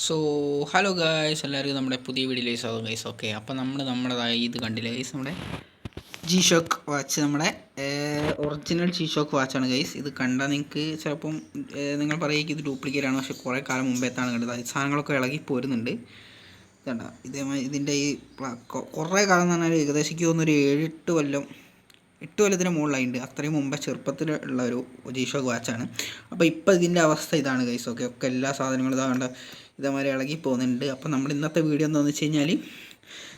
So hello guys, എല്ലാവർക്കും നമ്മുടെ പുതിയ വീഡിയോയിലേക്ക് സ്വാഗതം ഗൈസ്. ഓക്കെ, അപ്പോൾ നമ്മുടേതായി ഇത് കണ്ടില്ലേ ഗൈസ്, നമ്മുടെ ജി ഷോക്ക് വാച്ച്, നമ്മുടെ ഒറിജിനൽ ജി ഷോക്ക് വാച്ചാണ് ഗൈസ്. ഇത് കണ്ടാൽ നിങ്ങൾക്ക് ചിലപ്പം നിങ്ങൾ പറയുക ഇത് ഡ്യൂപ്ലിക്കേറ്റ് ആണ്, പക്ഷേ കുറേ കാലം മുമ്പേത്താണ് കണ്ടത്. സാധനങ്ങളൊക്കെ ഇളകി പോരുന്നുണ്ട്. ഇതണ്ട ഇതേമാതിരി ഇതിൻ്റെ ഈ കുറേ കാലം എന്ന് പറഞ്ഞാൽ ഏകദേശം തോന്നുന്നൊരു 8 കൊല്ലത്തിന് മുകളിലായിട്ടുണ്ട്. അത്രയും മുമ്പേ ചെറുപ്പത്തിലുള്ള ഒരു ജി ഷോക്ക് വാച്ചാണ്. അപ്പോൾ ഇപ്പോൾ ഇതിൻ്റെ അവസ്ഥ ഇതാണ് ഗൈസ്. ഒക്കെ എല്ലാ സാധനങ്ങളും ഇതാകേണ്ട ഇതേമാതിരി ഇളകി പോകുന്നുണ്ട്. അപ്പോൾ നമ്മുടെ ഇന്നത്തെ വീഡിയോ എന്താണെന്ന് വെച്ച് കഴിഞ്ഞാൽ,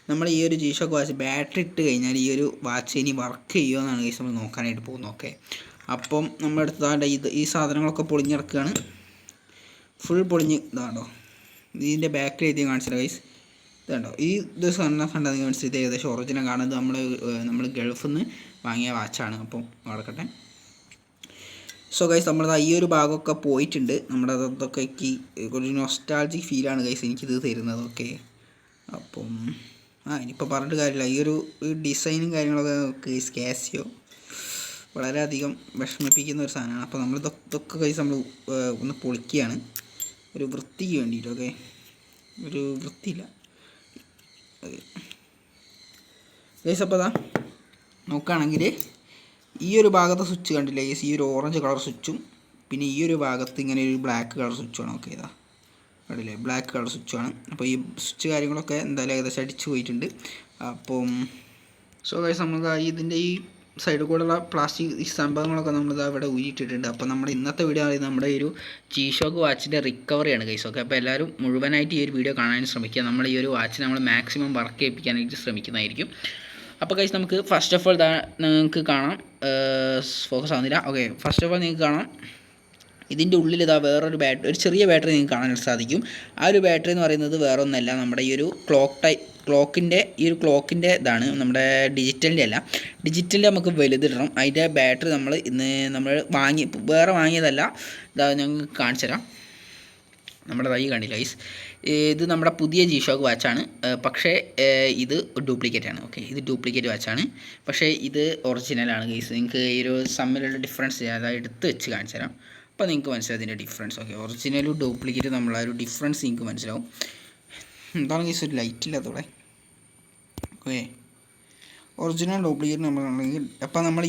നമ്മൾ ഈ ഒരു ജി ഷോക്ക് വാച്ച് ബാറ്ററി ഇട്ട് കഴിഞ്ഞാൽ ഈ ഒരു വാച്ച് ഇനി വർക്ക് ചെയ്യുമോ എന്നാണ് ഗൈസ് നമ്മൾ നോക്കാനായിട്ട് പോകുന്നത്. ഓക്കെ, അപ്പം നമ്മുടെ അടുത്ത് ഈ സാധനങ്ങളൊക്കെ പൊളിഞ്ഞിറക്കുകയാണ്. ഫുൾ പൊളിഞ്ഞ് ഇതാണ്ടോ, ഇതിൻ്റെ ബാക്കിൽ എഴുതി കാണിച്ചില്ല ഗൈസ്. ഇതുണ്ടോ, ഇത് കണ്ടാൽ കാണിച്ചത് ഇത് ഏകദേശം ഒറിജിനൽ കാണുന്നത് നമ്മൾ ഗൾഫിൽ നിന്ന് വാങ്ങിയ വാച്ചാണ്. അപ്പം നടക്കട്ടെ. സോ ഗൈസ്, നമ്മളത് ഈ ഒരു ഭാഗമൊക്കെ പോയിട്ടുണ്ട്. നമ്മുടെ അതൊക്കെ ഒരു നൊസ്റ്റാൾജിക് ഫീലാണ് ഗൈസ് എനിക്കിത് തരുന്നത്. ഓക്കെ, അപ്പം ഇനിയിപ്പോൾ പറഞ്ഞിട്ട് കാര്യമില്ല. ഈ ഒരു ഡിസൈനും കാര്യങ്ങളൊക്കെ ഗൈസ് കാസിയോ വളരെയധികം വിഷമിപ്പിക്കുന്ന ഒരു സാധനമാണ്. അപ്പോൾ ഇതൊക്കെ ഗൈസ് നമ്മൾ ഒന്ന് പൊളിക്കുകയാണ് ഒരു വൃത്തിക്ക് വേണ്ടിയിട്ട്. ഓക്കെ, ഒരു വൃത്തിയില്ല ഗൈസ്. അപ്പോൾ നോക്കുകയാണെങ്കിൽ ഈ ഒരു ഭാഗത്തെ സ്വിച്ച് കണ്ടില്ലേ ഗൈസ്, ഈ ഒരു ഓറഞ്ച് കളർ സ്വിച്ചും പിന്നെ ഈ ഒരു ഭാഗത്ത് ഇങ്ങനെ ഒരു ബ്ലാക്ക് കളർ സ്വിച്ചുമാണ്. ഓക്കെ, കണ്ടില്ലേ, ബ്ലാക്ക് കളർ സ്വിച്ചാണ്. അപ്പോൾ ഈ സ്വിച്ച് കാര്യങ്ങളൊക്കെ എന്തായാലും ഏകദേശം അടിച്ചു പോയിട്ടുണ്ട്. അപ്പം സോ ഗൈസ്, നമ്മൾ ഇതിൻ്റെ ഈ സൈഡിൽ കൂടെയുള്ള പ്ലാസ്റ്റിക് ഈ സംഭവങ്ങളൊക്കെ നമ്മളിത് അവിടെ ഊരിയിട്ടിട്ടുണ്ട്. അപ്പോൾ നമ്മുടെ ഇന്നത്തെ വീഡിയോ പറയുന്നത് നമ്മുടെ ഈ ഒരു ജി ഷോക്ക് വാച്ചിൻ്റെ റിക്കവറിയാണ് ഗൈസ്. ഓക്കെ, അപ്പോൾ എല്ലാവരും മുഴുവനായിട്ട് ഈ ഒരു വീഡിയോ കാണാൻ ശ്രമിക്കുക. നമ്മൾ ഈ ഒരു വാച്ചിനെ നമ്മൾ മാക്സിമം വർക്ക് ചെയ്യിപ്പിക്കാനായിട്ട് ശ്രമിക്കുന്നതായിരിക്കും. അപ്പോൾ ഗൈസ്, നമുക്ക് ഫസ്റ്റ് ഓഫ് ഓൾ നിങ്ങൾക്ക് കാണാം, ഫോക്കസ് ആവുന്നില്ല. ഓക്കെ, ഫസ്റ്റ് ഓഫ് ഓൾ നിങ്ങൾക്ക് കാണാം ഇതിൻ്റെ ഉള്ളിൽ വേറൊരു ഒരു ചെറിയ ബാറ്ററി നിങ്ങൾക്ക് കാണാൻ സാധിക്കും. ആ ഒരു ബാറ്ററി എന്ന് പറയുന്നത് വേറെ ഒന്നല്ല, നമ്മുടെ ഈ ഒരു ക്ലോക്കിൻ്റെ ഇതാണ്, നമ്മുടെ ഡിജിറ്റലിൻ്റെ അല്ല. ഡിജിറ്റലിൻ്റെ നമുക്ക് വലുതിടണം. അതിൻ്റെ ബാറ്ററി നമ്മൾ വേറെ വാങ്ങിയതല്ല. ഞങ്ങൾക്ക് കാണിച്ചു തരാം. നമ്മുടെ കൈ കണ്ടില്ല ഗൈസ്, ഇത് നമ്മുടെ പുതിയ ജി ഷോക്ക് വാച്ചാണ്. പക്ഷേ ഇത് ഡ്യൂപ്ലിക്കേറ്റ് ആണ്. ഓക്കെ, ഇത് ഡ്യൂപ്ലിക്കേറ്റ് വാച്ചാണ്, പക്ഷേ ഇത് ഒറിജിനലാണ് ഗൈസ്. നിങ്ങൾക്ക് ഈ ഒരു തമ്മിലുള്ള ഡിഫറൻസ് അതായത് എടുത്ത് വെച്ച് കാണിച്ചു തരാം. അപ്പോൾ നിങ്ങൾക്ക് മനസ്സിലാവും ഇതിൻ്റെ ഡിഫറൻസ്. ഓക്കെ, ഒറിജിനലും ഡ്യൂപ്ലിക്കേറ്റ് നമ്മളാ ഒരു ഡിഫറൻസ് നിങ്ങൾക്ക് മനസ്സിലാവും. എന്താണ് ഗൈസ് ഒരു ലൈറ്റ് ഇല്ലാത്തവിടെ? ഓക്കെ, ഒറിജിനൽ ഡ്യൂപ്ലിക്കേറ്റ് നമ്മളാണെങ്കിൽ അപ്പോൾ നമ്മൾ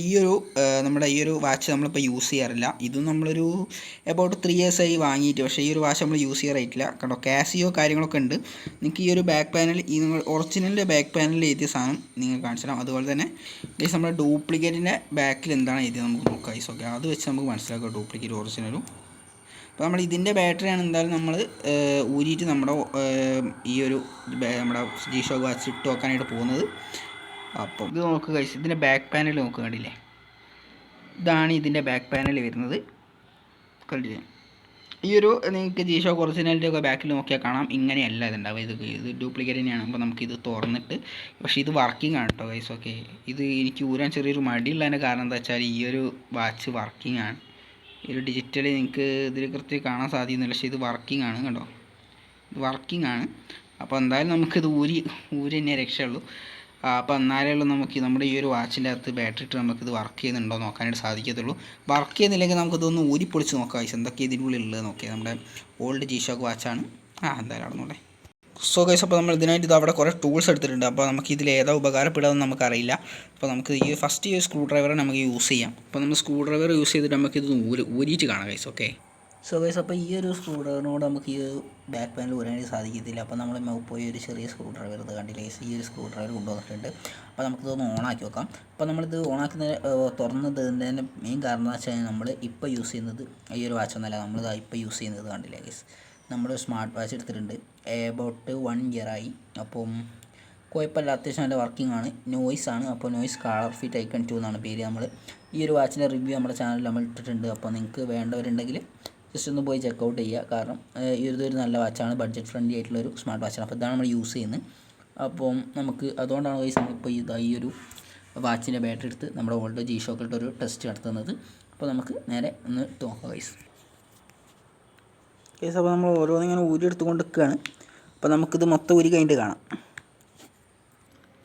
നമ്മുടെ ഈ ഒരു വാച്ച് നമ്മളിപ്പോൾ യൂസ് ചെയ്യാറില്ല. ഇതും നമ്മളൊരു എബൌട്ട് 3 years ആയി വാങ്ങിയിട്ട്, പക്ഷേ ഈ ഒരു വാച്ച് നമ്മൾ യൂസ് ചെയ്യാറായിട്ടില്ല. കണ്ടോ, കാസിയോ കാര്യങ്ങളൊക്കെ ഉണ്ട്. നിങ്ങൾക്ക് ഈ ഒരു ബാക്ക് പാനൽ, നിങ്ങൾ ഒറിജിനലിൻ്റെ ബാക്ക് പാനലിൽ എഴുതിയ സാധനം നിങ്ങൾ കാണിച്ചു തരാം. അതുപോലെ തന്നെ ഗൈസ് നമ്മുടെ ഡ്യൂപ്ലിക്കേറ്റിൻ്റെ ബാക്കിൽ എന്താണ് എഴുതിയത് നമുക്ക് നോക്കാം ഗൈസ്. ഓക്കെ, അത് വെച്ച് നമുക്ക് മനസ്സിലാക്കാം ഡ്യൂപ്ലിക്കേറ്റ് ഒറിജിനലും. അപ്പോൾ നമ്മൾ ഇതിൻ്റെ ബാറ്ററിയാണ് എന്തായാലും നമ്മൾ ഊരിയിട്ട് നമ്മുടെ ഈ ഒരു നമ്മുടെ ജി ഷോക്ക് വാച്ച് ഇട്ട് വെക്കാനായിട്ട് പോകുന്നത്. അപ്പം ഇത് നോക്കുക ഗൈസ്, ഇതിൻ്റെ ബാക്ക് പാനൽ നോക്കുക, കണ്ടില്ലേ? ഇതാണ് ഇതിൻ്റെ ബാക്ക് പാനൽ വരുന്നത്, കണ്ടില്ലേ? ഈ ഒരു നിങ്ങൾക്ക് ജി ഷോക്ക് ഒറിജിനലിൻ്റെ ഒക്കെ ബാക്കിൽ നോക്കിയാൽ കാണാം, ഇങ്ങനെയല്ല ഇതുണ്ടാവുക. ഇത് ഡ്യൂപ്ലിക്കേറ്റ് തന്നെയാണ്. അപ്പോൾ നമുക്കിത് തുറന്നിട്ട്, പക്ഷേ ഇത് വർക്കിംഗ് ആണ് കേട്ടോ ഗൈസ്. ഓക്കെ, ഇത് എനിക്ക് ഊരാൻ ചെറിയൊരു മടിയുള്ളതിൻ്റെ കാരണം എന്താ വെച്ചാൽ ഈ ഒരു വാച്ച് വർക്കിംഗ് ആണ്. ഈ ഒരു ഡിജിറ്റൽ നിങ്ങൾക്ക് ഇതിൽ കൃത്യം കാണാൻ സാധിക്കുന്നില്ല, പക്ഷേ ഇത് വർക്കിംഗ് ആണ്. കണ്ടോ, ഇത് വർക്കിംഗ് ആണ്. അപ്പോൾ എന്തായാലും നമുക്കിത് ഊരി തന്നെ രക്ഷയുള്ളൂ. അപ്പോൾ എന്നാലേ ഉള്ളൂ നമുക്ക് നമ്മുടെ ഈ ഒരു വാച്ചിൻ്റെ അകത്ത് ബാറ്ററി ഇട്ട് നമുക്കിത് വർക്ക് ചെയ്യുന്നുണ്ടോ നോക്കാനായിട്ട് സാധിക്കത്തുള്ളൂ. വർക്ക് ചെയ്യുന്നില്ലെങ്കിൽ നമുക്കിതൊന്ന് ഊരിപ്പൊളിച്ച് നോക്കാം ഗൈസ്, എന്തൊക്കെ ഇതിനുള്ളിൽ ഉള്ളത് നോക്കിയാൽ. നമ്മുടെ ഓൾഡ് ജി ഷോക്ക് വാച്ചാണ്. എന്തായാലും നടന്നോളെ. സോ ഗൈസ്, അപ്പോൾ നമ്മൾ ഇതിനായിട്ട് അവിടെ കുറേ ടൂൾസ് എടുത്തിട്ടുണ്ട്. അപ്പോൾ നമുക്ക് ഇതിൽ ഏതാ ഉപകാരപ്പെടുകയെന്ന് നമുക്കറിയില്ല. അപ്പോൾ നമുക്ക് ഫസ്റ്റ് ഈ സ്ക്രൂ ഡ്രൈവർ നമുക്ക് യൂസ് ചെയ്യാം. അപ്പോൾ നമ്മൾ സ്ക്രൂ ഡ്രൈവർ യൂസ് ചെയ്തിട്ട് നമുക്കിത് ഊരിയിട്ട് കാണാം ഗൈസ്. ഓക്കെ, സോ ഗൈസ്, അപ്പോൾ ഈ ഒരു സ്ക്രൂ ഡ്രൈവറിനോട് നമുക്ക് ഈ ബാക്ക് പാനൽ ഊരാനായിട്ട് സാധിക്കത്തില്ല. അപ്പോൾ നമ്മൾ പോയി ഒരു ചെറിയ സ്ക്രൂ ഡ്രൈവർ ഇത് കണ്ടില്ല ഗൈസ്, ഈ ഒരു സ്ക്രൂ ഡ്രൈവർ കൊണ്ടുവന്നിട്ടുണ്ട്. അപ്പോൾ നമുക്കിതൊന്ന് ഓണാക്കി വെക്കാം. അപ്പോൾ നമ്മളിത് തുറന്നതിൻ്റെ മെയിൻ കാരണം എന്ന് വെച്ചാൽ നമ്മൾ ഇപ്പോൾ യൂസ് ചെയ്യുന്നത് ഈ ഒരു വാച്ചൊന്നല്ല, നമ്മളിത് ഇപ്പോൾ യൂസ് ചെയ്യുന്നത് കണ്ടില്ല ഗൈസ്. നമ്മൾ സ്മാർട്ട് വാച്ച് എടുത്തിട്ടുണ്ട്, എബൌട്ട് 1 year ആയി. അപ്പം കുഴപ്പമില്ല, അത്യാവശ്യം നല്ല വർക്കിംഗ് ആണ്. നോയ്സ് ആണ്. അപ്പോൾ നോയ്സ് കളർ ഫിറ്റ് ഐക്കൺ 2 എന്നാണ് പേര്. നമ്മൾ ഈ ഒരു വാച്ചിൻ്റെ റിവ്യൂ നമ്മുടെ ചാനലിൽ നമ്മൾ ഇട്ടിട്ടുണ്ട്. അപ്പോൾ നിങ്ങൾക്ക് വേണ്ടവരുണ്ടെങ്കിൽ ജസ്റ്റ് ഒന്ന് പോയി ചെക്കൗട്ട് ചെയ്യുക. കാരണം ഇതൊരു നല്ല വാച്ചാണ്, ബഡ്ജറ്റ് ഫ്രണ്ട്ലി ആയിട്ടുള്ളൊരു സ്മാർട്ട് വാച്ചാണ്. അപ്പോൾ ഇതാണ് നമ്മൾ യൂസ് ചെയ്യുന്നത്. അപ്പം നമുക്ക് അതുകൊണ്ടാണ് ഗൈസ് നമ്മളിപ്പോൾ ഈ ഒരു വാച്ചിൻ്റെ ബാറ്ററി എടുത്ത് നമ്മുടെ ഓൾഡ് ജി ഷോക്കിലിട്ട് ഒരു ടെസ്റ്റ് നടത്തുന്നത്. അപ്പോൾ നമുക്ക് നേരെ ഒന്ന് ഇട്ട് നോക്കാം ഗൈസ്. അപ്പോൾ നമ്മൾ ഓരോന്നിങ്ങനെ ഊരി എടുത്തുകൊണ്ട് നിൽക്കുകയാണ്. അപ്പോൾ നമുക്കിത് മൊത്തം ഊരി കഴിഞ്ഞിട്ട് കാണാം.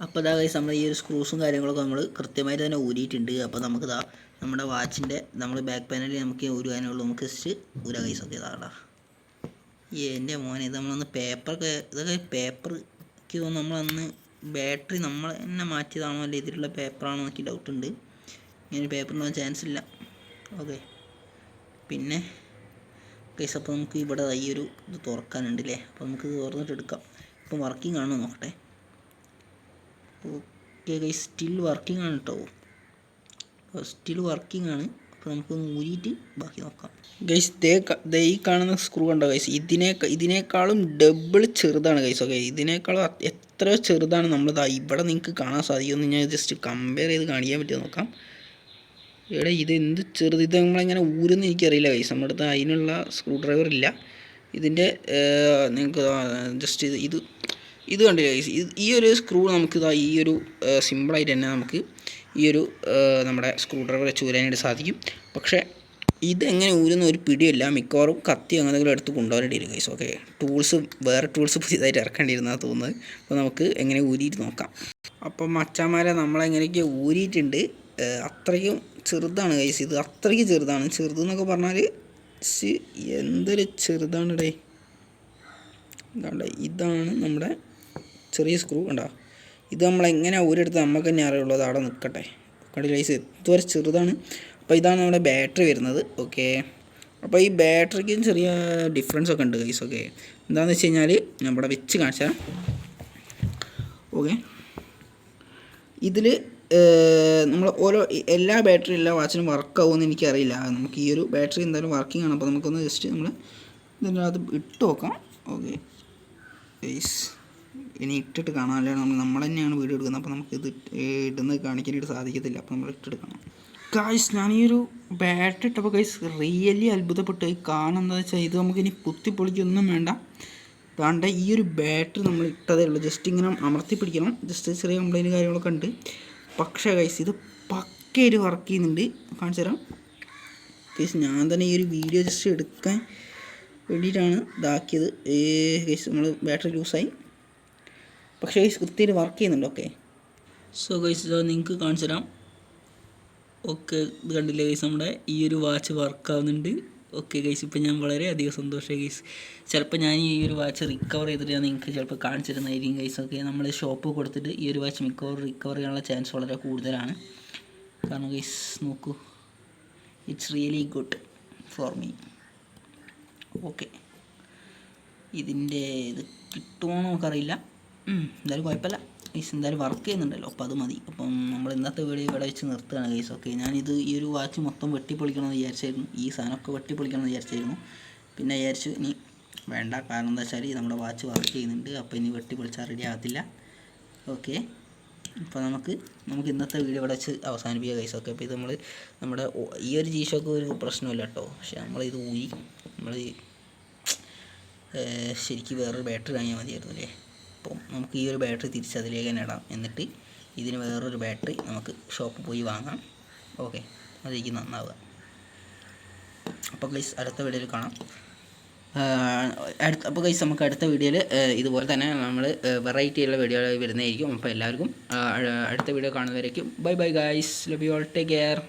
അപ്പോൾ ഇതാ ഗൈസ്, നമ്മൾ ഈ ഒരു സ്ക്രൂസും കാര്യങ്ങളൊക്കെ നമ്മൾ കൃത്യമായിട്ട് തന്നെ ഊരിയിട്ടുണ്ട്. അപ്പോൾ നമുക്കിതാ നമ്മുടെ വാച്ചിൻ്റെ നമ്മൾ ബാക്ക് പാനലിൽ നമുക്ക് ഊരാനുള്ളൂ. നമുക്ക് ജസ്റ്റ് ഊരാ ഗൈസ്. ഓക്കെ, ഇതാ എൻ്റെ മോനെ ഇത് നമ്മളൊന്ന് പേപ്പറൊക്കെ ഇതൊക്കെ പേപ്പർക്ക് നമ്മളന്ന് ബാറ്ററി നമ്മൾ തന്നെ മാറ്റിയതാണോ അല്ലെ ഇതിലുള്ള പേപ്പറാണോ എനിക്ക് ഡൗട്ടുണ്ട്. ഇങ്ങനെ പേപ്പറിന് ചാൻസ് ഇല്ല. ഓക്കെ, പിന്നെ ഗൈസ് അപ്പോൾ നമുക്ക് ഇവിടെ ഈ ഒരു ഇത് തുറക്കാനുണ്ട് അല്ലേ. അപ്പോൾ നമുക്ക് ഇത് തുറന്നിട്ട് എടുക്കാം. ഇപ്പം വർക്കിംഗ് ആണോ നോക്കട്ടെ. ഓക്കെ ഗൈസ്, സ്റ്റിൽ വർക്കിംഗ് ആണ് കേട്ടോ. സ്റ്റിൽ വർക്കിംഗ് ആണ്. അപ്പോൾ നമുക്കൊന്ന് ഊരിയിട്ട് ബാക്കി നോക്കാം. ഗൈസ് ദേ ഈ കാണുന്ന സ്ക്രൂ ഉണ്ടോ ഗൈസ്, ഇതിനേക്കാളും ഡബിൾ ചെറുതാണ് ഗൈസ്. ഓക്കെ, ഇതിനേക്കാളും എത്രയോ ചെറുതാണ്. നമ്മളിതാ ഇവിടെ നിങ്ങൾക്ക് കാണാൻ സാധിക്കുമെന്ന് ഞാൻ ജസ്റ്റ് കമ്പയർ ചെയ്ത് കാണിക്കാൻ പറ്റുമോ നോക്കാം. ഇവിടെ ഇത് എന്ത് ചെറുത്, ഇത് നമ്മളിങ്ങനെ ഊരുന്ന് എനിക്കറിയില്ല ഗൈസ്. നമ്മുടെ അടുത്ത് അതിനുള്ള സ്ക്രൂ ഡ്രൈവർ ഇല്ല. ഇതിൻ്റെ നിങ്ങൾക്ക് ജസ്റ്റ് ഇത് കണ്ടില്ല ഗൈസ്. ഈ ഒരു സ്ക്രൂ നമുക്കിതാ ഈ ഒരു സിമ്പിളായിട്ട് തന്നെ നമുക്ക് ഈ ഒരു നമ്മുടെ സ്ക്രൂ ഡ്രൈവർ വെച്ച് ഊരാനായിട്ട് സാധിക്കും. പക്ഷേ ഇതെങ്ങനെ ഊരുന്ന ഒരു പിടിയില്ല. മിക്കവാറും കത്തി അങ്ങനെ എടുത്ത് കൊണ്ടുപോകേണ്ടി വരും ഗൈസ്. ഓക്കെ, വേറെ ടൂൾസ് പുതിയതായിട്ട് ഇറക്കേണ്ടിയിരുന്നാണ് തോന്നുന്നത്. അപ്പോൾ നമുക്ക് എങ്ങനെ ഊരിയിട്ട് നോക്കാം. അപ്പം മച്ചാന്മാരെ നമ്മളെങ്ങനെയൊക്കെ ഊരിയിട്ടുണ്ട്. അത്രയ്ക്കും ചെറുതാണ് ഗൈസ്. ഇത് അത്രയ്ക്ക് ചെറുതാണ്. ചെറുതെന്നൊക്കെ പറഞ്ഞാൽ എന്തൊരു ചെറുതാണ് ഇടേ. ഇതാണ് നമ്മുടെ ചെറിയ സ്ക്രൂ കണ്ടോ. ഇത് നമ്മളെങ്ങനെ ഊരെടുത്ത് നമുക്ക് തന്നെ അറിയുള്ളൂ. അത് അവിടെ നിൽക്കട്ടെ. കണ്ടില്ല ഗൈസ്, ഇതുവരെ ചെറുതാണ്. അപ്പോൾ ഇതാണ് നമ്മുടെ ബാറ്ററി വരുന്നത്. ഓക്കെ, അപ്പോൾ ഈ ബാറ്ററിക്കും ചെറിയ ഡിഫറൻസ് ഒക്കെ ഉണ്ട് ഗൈസ്. ഓക്കെ, എന്താണെന്ന് വെച്ച് കഴിഞ്ഞാൽ ഞാൻ ഇവിടെ വെച്ച് കാണിച്ചാൽ, ഓക്കെ, ഇതിൽ നമ്മൾ എല്ലാ ബാറ്ററി എല്ലാ വാച്ചിനും വർക്കാവുമെന്ന് എനിക്കറിയില്ല. നമുക്ക് ഈ ഒരു ബാറ്ററി എന്തായാലും വർക്കിംഗ് ആണ്. അപ്പോൾ നമുക്കൊന്ന് ജസ്റ്റ് നമ്മൾ ഇതിൻ്റെ അകത്ത് ഇട്ട് നോക്കാം. ഓക്കെ ഗൈസ്, ഇനി ഇട്ടിട്ട് കാണാം. അല്ലാതെ നമ്മൾ തന്നെയാണ് വീഡിയോ എടുക്കുന്നത്. അപ്പോൾ നമുക്കിത് ഇടുന്നത് കാണിക്കാനായിട്ട് സാധിക്കത്തില്ല. അപ്പോൾ നമ്മൾ ഇട്ടെടുക്കണം ഗൈസ്. ഞാൻ ഈ ഒരു ബാറ്ററി ഇട്ടപ്പോൾ ഗൈസ് റിയലി അത്ഭുതപ്പെട്ടു. കാണാൻ എന്താണെന്ന് വെച്ചാൽ ഇത് നമുക്കിനി കുത്തിപ്പൊളിക്കൊന്നും വേണ്ട. താണ്ട ഈ ഒരു ബാറ്ററി നമ്മൾ ഇട്ടതേ ഉള്ളൂ. ജസ്റ്റ് ഇങ്ങനെ അമർത്തി പിടിക്കണം. ജസ്റ്റ് ചെറിയ കംപ്ലൈൻറ്റ് കാര്യങ്ങളൊക്കെ ഉണ്ട്. പക്ഷേ ഗൈസ് ഇത് പക്കയായിട്ട് വർക്ക് ചെയ്യുന്നുണ്ട്. കാണിച്ചു തരാം ഗൈസ്. ഞാൻ തന്നെ ഈ ഒരു വീഡിയോ ജസ്റ്റ് എടുക്കാൻ വേണ്ടിയിട്ടാണ് ഇതാക്കിയത് ഗൈസ്. നമ്മൾ ബാറ്ററി ലൂസായി, പക്ഷേ ഗൈസ് കൃത്യമായിട്ട് വർക്ക് ചെയ്യുന്നുണ്ട്. ഓക്കെ, സോ ഗൈസ് ഇത് നിങ്ങൾക്ക് കാണിച്ചു തരാം. ഓക്കെ, ഇത് കണ്ടില്ലേ ഗൈസ്, നമ്മുടെ ഈ ഒരു വാച്ച് വർക്കാവുന്നുണ്ട്. ഓക്കെ ഗൈസ്, ഇപ്പം ഞാൻ വളരെയധികം സന്തോഷമായി ഗൈസ്. ചിലപ്പോൾ ഞാൻ ഈ ഒരു വാച്ച് റിക്കവർ ചെയ്തിട്ട് ഞാൻ നിങ്ങൾക്ക് ചിലപ്പോൾ കാണിച്ചിരുന്നതായിരിക്കും ഗൈസ്. ഓക്കെ, നമ്മൾ ഷോപ്പ് കൊടുത്തിട്ട് ഈ ഒരു വാച്ച് മിക്കവാറും റിക്കവർ ചെയ്യാനുള്ള ചാൻസ് വളരെ കൂടുതലാണ്. കാരണം ഗൈസ് നോക്കൂ, it's really good for me. Okay, ഇതിൻ്റെ ഇത് കിട്ടുമോ നമുക്കറിയില്ല. എന്തായാലും കുഴപ്പമില്ല ഗൈസ്. എന്തായാലും വർക്ക് ചെയ്യുന്നുണ്ടല്ലോ, അപ്പോൾ അത് മതി. അപ്പം നമ്മൾ ഇന്നത്തെ വീഡിയോ ഇവിടെ വെച്ച് നിർത്തുകയാണ് ഗൈസ്. ഓക്കെ, ഞാനിത് ഈ ഒരു വാച്ച് മൊത്തം വെട്ടിപ്പൊളിക്കണമെന്ന് വിചാരിച്ചായിരുന്നു. ഈ സാധനമൊക്കെ വെട്ടിപ്പൊളിക്കണമെന്ന് വിചാരിച്ചായിരുന്നു. പിന്നെ വിചാരിച്ചു ഇനി വേണ്ട. കാരണം എന്താ വെച്ചാൽ നമ്മുടെ വാച്ച് വർക്ക് ചെയ്യുന്നുണ്ട്. അപ്പോൾ ഇനി വെട്ടിപ്പൊളിച്ചാൽ റെഡി ആകത്തില്ല. ഓക്കെ, അപ്പോൾ നമുക്ക് ഇന്നത്തെ വീഡിയോ ഇവിടെ വെച്ച് അവസാനിപ്പിക്കുക ഗൈസ്. ഓക്കെ, അപ്പോൾ ഇത് നമ്മുടെ ഈ ഒരു G-Shock ഒരു പ്രശ്നമില്ല കേട്ടോ. പക്ഷേ നമ്മളിത് ഊരി നമ്മൾ ശരിക്കും വേറൊരു ബാറ്ററി വാങ്ങിയാൽ മതിയായിരുന്നു അല്ലേ. അപ്പം നമുക്ക് ഈ ഒരു ബാറ്ററി തിരിച്ച് അതിലേക്ക് തന്നെ ഇടാം. എന്നിട്ട് ഇതിന് വേറൊരു ബാറ്ററി നമുക്ക് ഷോപ്പിൽ പോയി വാങ്ങാം. ഓക്കെ, അതിലേക്ക് നന്നാവുക. അപ്പോൾ ഗൈസ് അടുത്ത വീഡിയോയിൽ കാണാം. അപ്പോൾ ഗൈസ് നമുക്ക് അടുത്ത വീഡിയോയിൽ ഇതുപോലെ തന്നെ നമ്മൾ വെറൈറ്റിയുള്ള വീഡിയോ വരുന്നതായിരിക്കും. അപ്പോൾ എല്ലാവർക്കും അടുത്ത വീഡിയോ കാണുന്നവരേക്കും bye bye guys. Love you all, take care.